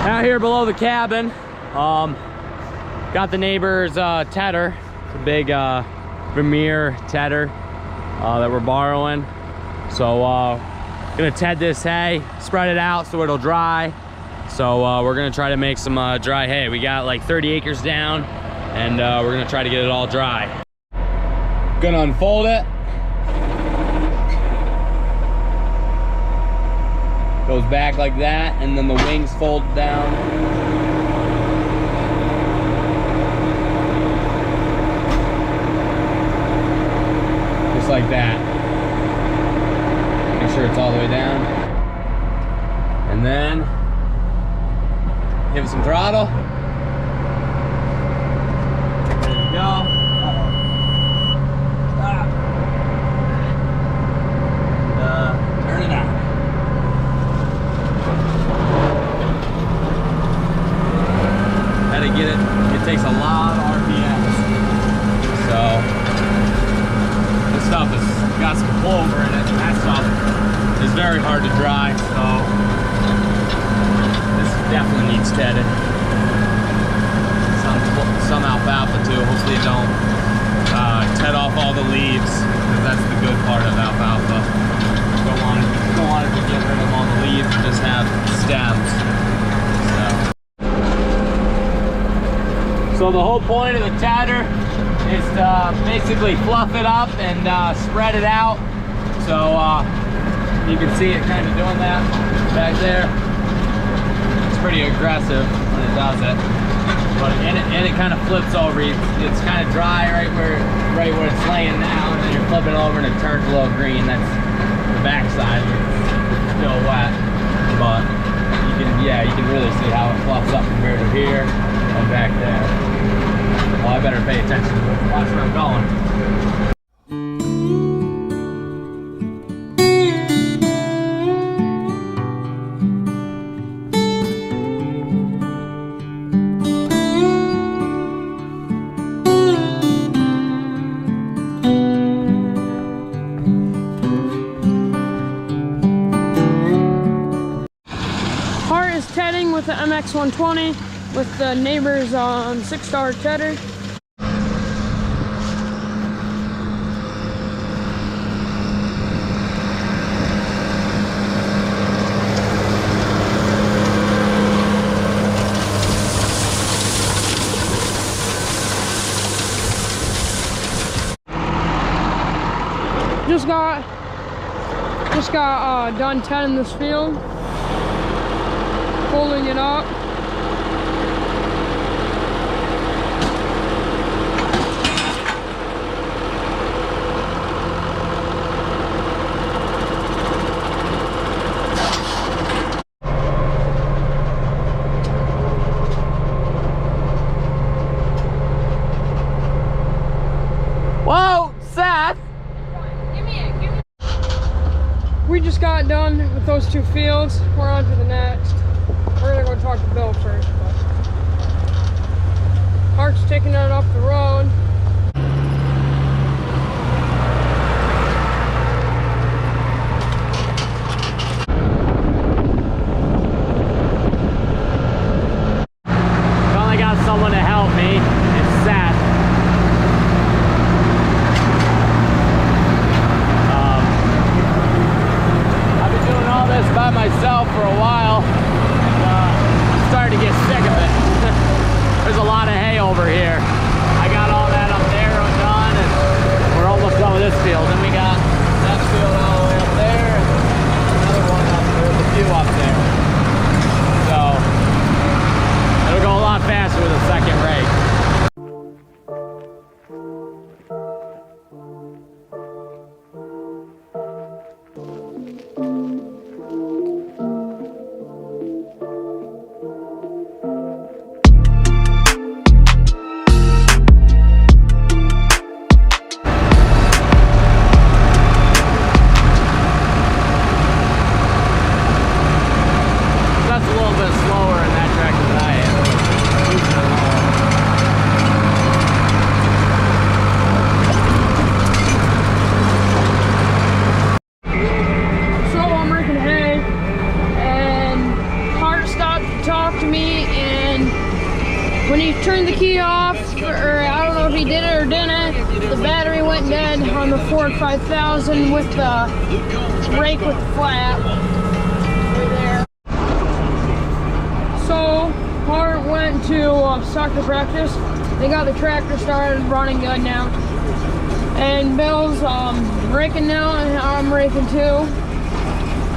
Out here below the cabin, got the neighbor's tedder. It's a big Vermeer tedder that we're borrowing. So gonna ted this hay, spread it out so it'll dry. So we're gonna try to make some dry hay. We got like 30 acres down, and we're gonna try to get it all dry. Gonna unfold it. Goes back like that, and then the wings fold down. Just like that. Make sure it's all the way down. And then give it some throttle. There we go. Turn it out. To get it, it takes a lot of RPMs. So this stuff has got some clover in it, and that stuff is very hard to dry. So this definitely needs tedded. Some alfalfa too. Hopefully it don't ted off all the leaves, because that's the good part of alfalfa. Don't want it to get rid of all the leaves and just have stems. So the whole point of the tedder is to basically fluff it up and spread it out. So you can see it kind of doing that back there. It's pretty aggressive when it does it. But and it kind of flips over. It's kind of dry right where it's laying now, and then you're flipping it over and it turns a little green. That's the back side. It's still wet, but you can really see how it fluffs up from here to here and back there. Well, I better pay attention. Watch where I'm going. Hart is tedding with the MX-120 with the neighbor's 6-star tedder. Just got done tedding this field, folding it up. Whoa, Seth! We just got done with those 2 fields. We're on to the next. We're gonna go talk to Bill first, but Hart's taking it up the road. Finally got someone to help me. It's Seth. By myself for a while. when he turned the key off, or I don't know if he did it or didn't, the battery went dead on the Ford 5000 with the rake with the flap. Right there. So, Hart went to soccer practice. They got the tractor started running good now. And Bill's raking now, and I'm raking too.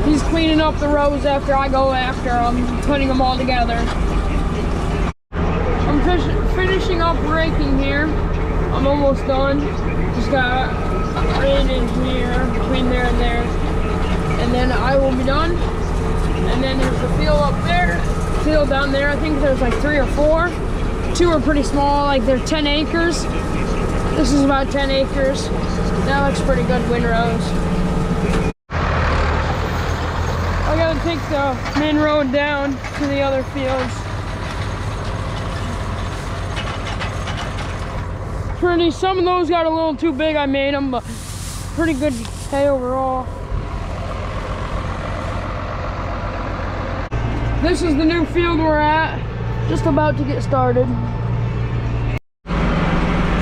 He's cleaning up the rows after I go after them, putting them all together. I'm finishing up raking here. I'm almost done. Just got right in here, between there and there. And then I will be done. And then there's the field up there, field down there. I think there's like 3 or 4. 2 are pretty small, like they're 10 acres. This is about 10 acres. That looks pretty good windrows. I gotta take the main road down to the other fields. Some of those got a little too big, I made them, but pretty good hay overall. This is the new field we're at, just about to get started.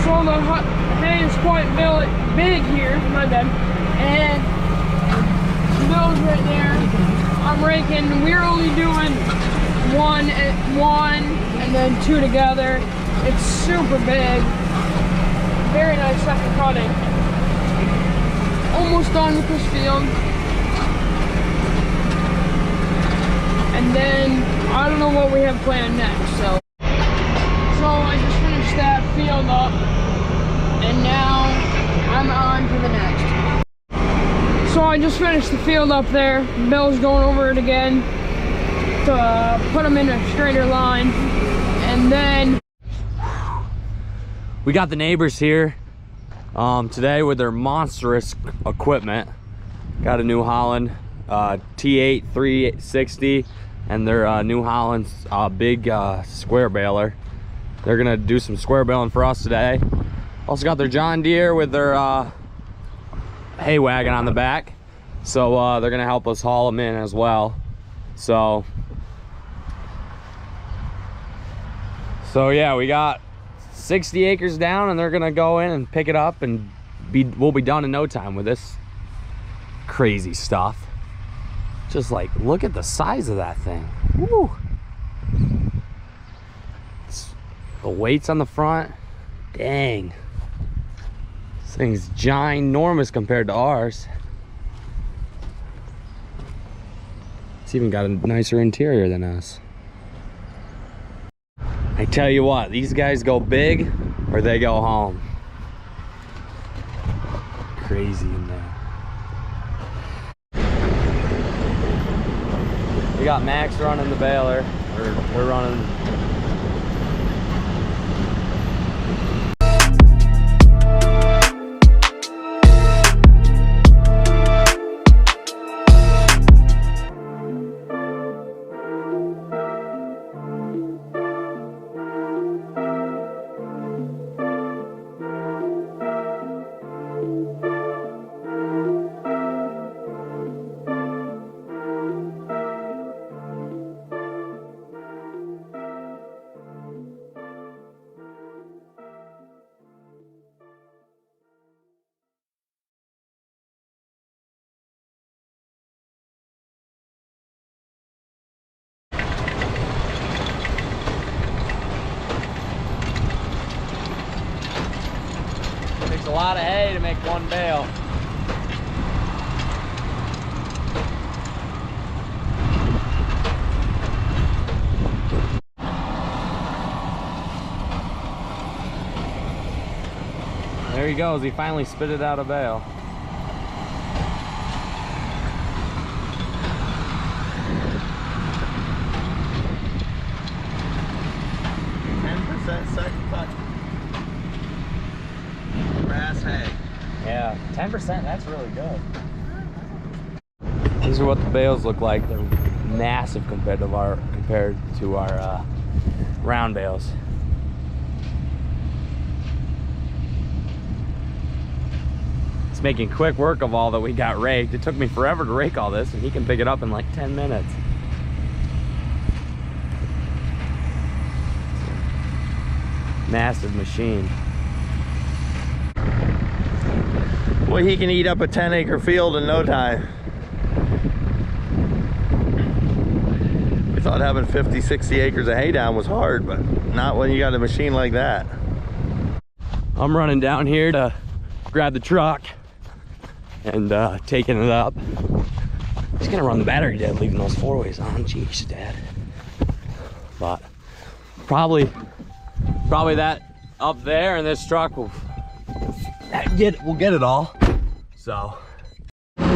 So the hay is quite big here, my bad, and the mill's right there. I'm raking, we're only doing one and then 2 together. It's super big. Very nice second cutting. Almost done with this field. And then I don't know what we have planned next. So I just finished that field up, and now I'm on to the next. So I just finished the field up there. Bill's going over it again to put them in a straighter line, and then we got the neighbors here today with their monstrous equipment. Got a New Holland T8 360 and their New Holland's big square baler. They're gonna do some square baling for us today. Also got their John Deere with their hay wagon on the back. So they're gonna help us haul them in as well. So yeah, we got 60 acres down, and they're gonna go in and pick it up, and we'll be done in no time with this crazy stuff. Just like, look at the size of that thing. Woo. The weight's on the front. Dang. This thing's ginormous compared to ours. It's even got a nicer interior than us. I tell you what, these guys go big or they go home. Crazy in there. We got Max running the baler. We're running. Takes a lot of hay to make one bale. There he goes, he finally spitted out a bale. Second cut. Grass hay. Yeah, 10%, that's really good. These are what the bales look like. They're massive compared to our round bales. It's making quick work of all that we got raked. It took me forever to rake all this, and he can pick it up in like 10 minutes. massive machine. Well, he can eat up a 10-acre field in no time. We thought having 50, 60 acres of hay down was hard, but not when you got a machine like that. I'm running down here to grab the truck and taking it up. He's gonna run the battery dead, leaving those 4-ways on. Jeez, Dad. But probably that up there, and this truck will get it all. So he's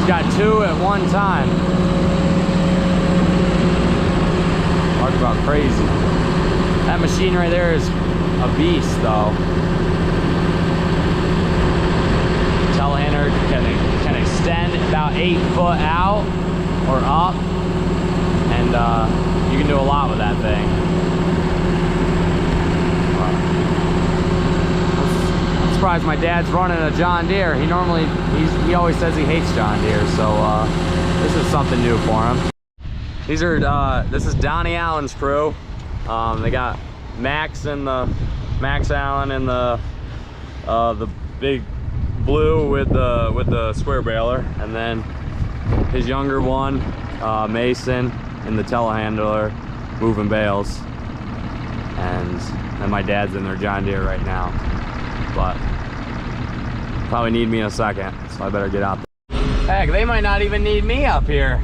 got 2 at one time. Talk about crazy. That machine right there is a beast, though. Telehandler can extend about 8 foot out or up, and you can do a lot with that thing. I'm surprised my dad's running a John Deere. He always says he hates John Deere, so this is something new for him. These are this is Donnie Allen's crew. They got Max Allen in the big blue with the square baler, and then his younger one, Mason, in the telehandler moving bales, and my dad's in their John Deere right now, but probably need me in a second, so I better get out there. Heck, they might not even need me up here.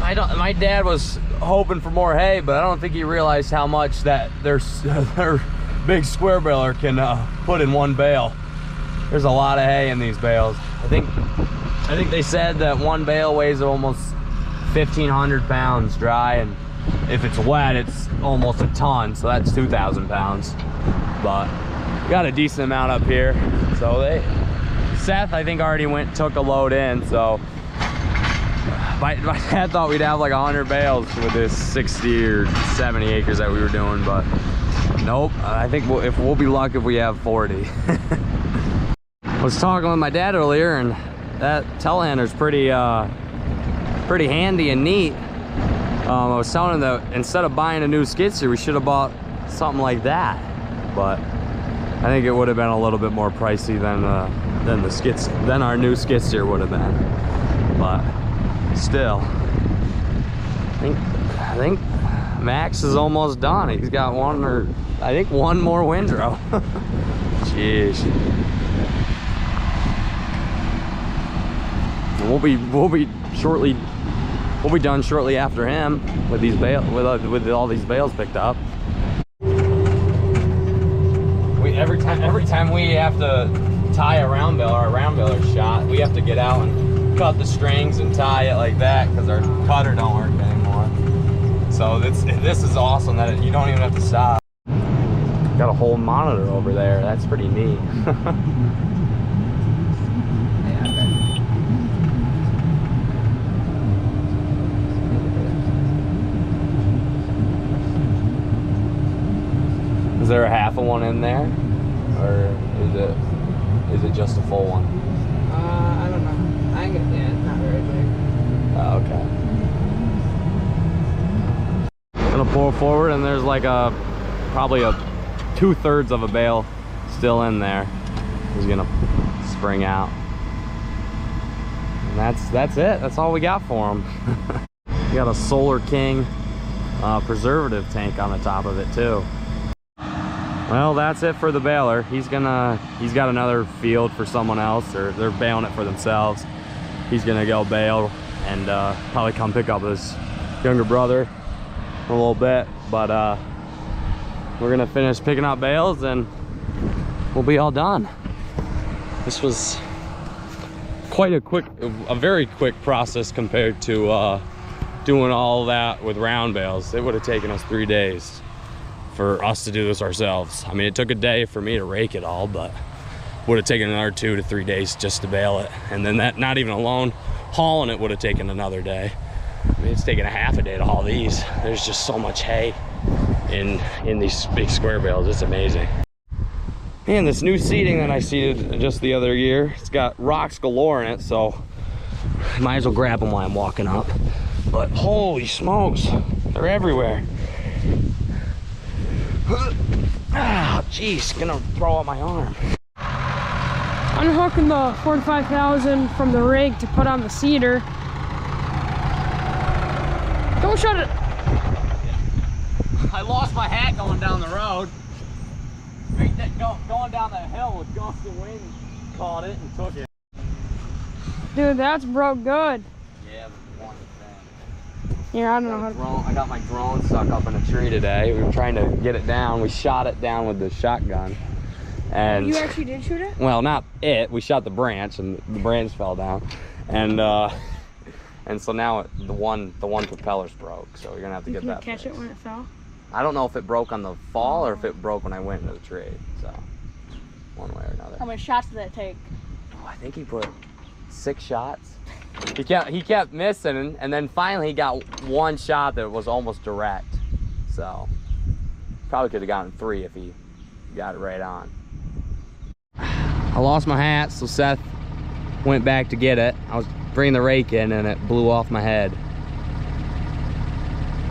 My dad was hoping for more hay, but I don't think he realized how much that their big square baler can put in one bale. There's a lot of hay in these bales. I think they said that one bale weighs almost 1,500 pounds dry, and if it's wet, it's almost a ton, so that's 2,000 pounds. But we got a decent amount up here. So Seth, I think, already took a load in, so my dad thought we'd have like 100 bales with this 60 or 70 acres that we were doing, but nope. I think we'll be lucky if we have 40. I was talking with my dad earlier, and that telehandler's pretty handy and neat. I was telling him that instead of buying a new skid steer, we should have bought something like that, but I think it would have been a little bit more pricey than our new skid steer would have been. But still, I think Max is almost done. He's got one more windrow. Jeez. And we'll be done shortly after him with these with all these bales picked up. Every time we have to tie a round bale, or a round baler shot, we have to get out and cut the strings and tie it like that because our cutter don't work anymore. So this is awesome that you don't even have to stop. Got a whole monitor over there. That's pretty neat. Is there a half of one in there, or is it just a full one? I don't know. Yeah, it's not very big. Oh, okay. I'm gonna pull forward, and there's like probably 2/3 of a bale still in there. He's gonna spring out, and that's it. That's all we got for him. We got a Solar King preservative tank on the top of it too. Well, that's it for the baler. He's got another field for someone else, or they're baling it for themselves. He's gonna go bale and probably come pick up his younger brother in a little bit, but we're gonna finish picking up bales and we'll be all done. This was quite a very quick process compared to doing all that with round bales. It would have taken us 3 days for us to do this ourselves. I mean, it took a day for me to rake it all, but would have taken another 2 to 3 days just to bale it. And then that, not even alone, hauling it would have taken another day. I mean, it's taken a half a day to haul these. There's just so much hay in these big square bales. It's amazing. And this new seating that I seeded just the other year, it's got rocks galore in it, so might as well grab them while I'm walking up. But holy smokes, they're everywhere. Ah, jeez, gonna throw out my arm. Unhooking the 45,000 from the rig to put on the cedar. Don't shut it. I lost my hat going down the road. Going down that hill with gust of wind, caught it and took it. Dude, that's broke good. Yeah, but one thing. Yeah, I don't know how to. I got my drone stuck up in a tree today. We were trying to get it down. We shot it down with the shotgun. And You actually did shoot it? well, not it. We shot the branch, and the branch fell down. And so now the one propeller's broke. So you're gonna have to get that. Did you catch it when it fell? I don't know if it broke on the fall or if it broke when I went into the tree. So one way or another. How many shots did that take? Oh, I think he put 6 shots. He kept missing, and then finally he got one shot that was almost direct. So probably could have gotten 3 if he got it right on. I lost my hat, so Seth went back to get it. I was bringing the rake in and it blew off my head.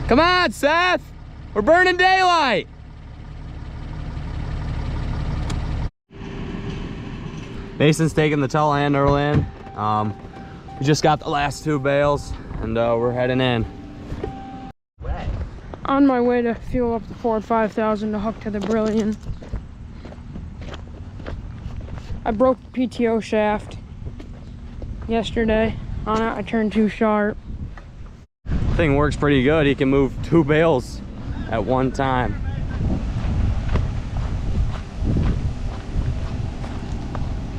Come on, Seth! We're burning daylight! Mason's taking the telehandler in. We just got the last 2 bales and we're heading in. On my way to fuel up the Ford 5000 to hook to the Brilliant. I broke the PTO shaft yesterday on it. I turned too sharp. Thing works pretty good. He can move 2 bales at one time.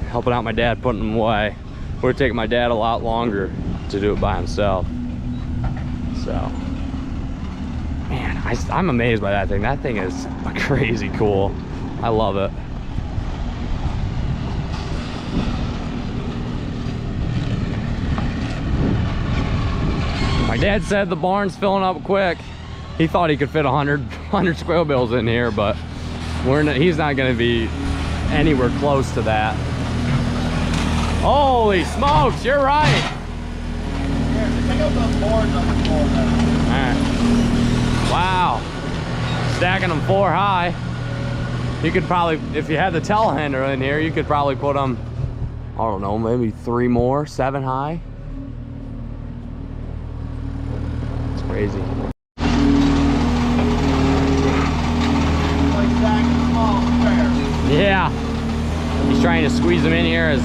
Helping out my dad putting them away. Would take my dad a lot longer to do it by himself. So, man, I'm amazed by that thing. That thing is crazy cool. I love it. My dad said the barn's filling up quick. He thought he could fit 100 Square Bales in here, but he's not going to be anywhere close to that. Holy smokes, you're right. Here, take out those boards on the floor then. All right. Wow. Stacking them 4 high. You could probably, if you had the telehandler in here, you could probably put them, I don't know, maybe 3 more, 7 high. It's crazy. Like stacking small squares. Yeah. He's trying to squeeze them in here as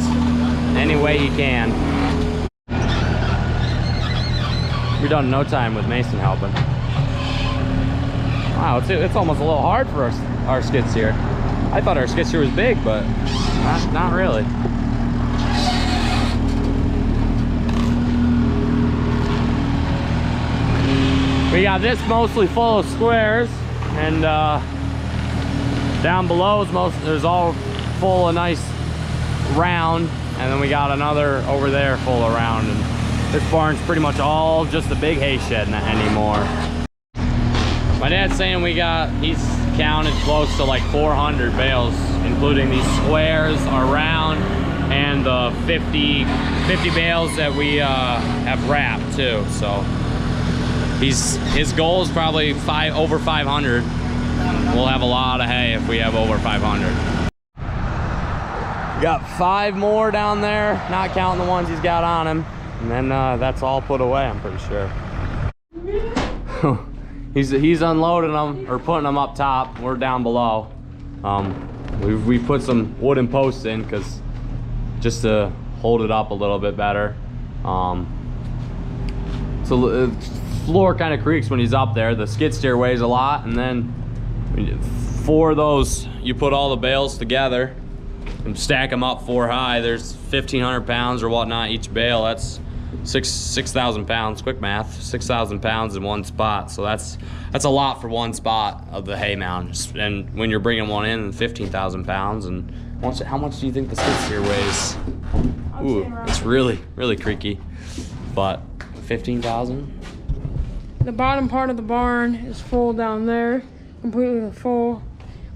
any way he can. We're done in no time with Mason helping. Wow, it's almost a little hard for our skid steer. I thought our skid steer was big, but not really. We got this mostly full of squares, and down below there's all full of nice round, and then we got another over there full of round. And this barn's pretty much all just a big hay shed anymore. My dad's saying he's counted close to like 400 bales, including these squares, our round, and the 50 bales that we have wrapped too. So his goal is probably over 500. We'll have a lot of hay if we have over 500. Got 5 more down there, not counting the ones he's got on him. And then that's all put away, I'm pretty sure. He's unloading them or putting them up top. We're down below. We put some wooden posts in just to hold it up a little bit better. So the floor kind of creaks when he's up there. The skid steer weighs a lot, and then for those, you put all the bales together and stack them up 4 high. There's 1,500 pounds or whatnot each bale. That's 6,000 pounds. Quick math, 6,000 pounds in one spot. So that's a lot for one spot of the hay mound. And when you're bringing one in, 15,000 pounds. And how much do you think the skid steer weighs? Ooh, it's really, really creaky. But 15,000. The bottom part of the barn is full down there, completely full.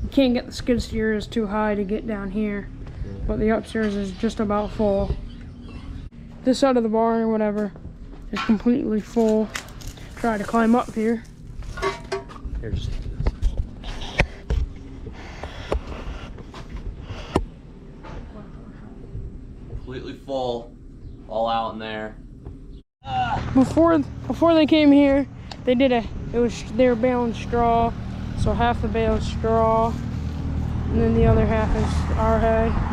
We can't get the skid steers too high to get down here, but the upstairs is just about full. This side of the barn or whatever is completely full. Try to climb up here. Here, just do this. completely full, all out in there. Before they came here, they were baling straw, so half the bale is straw, and then the other half is our hay.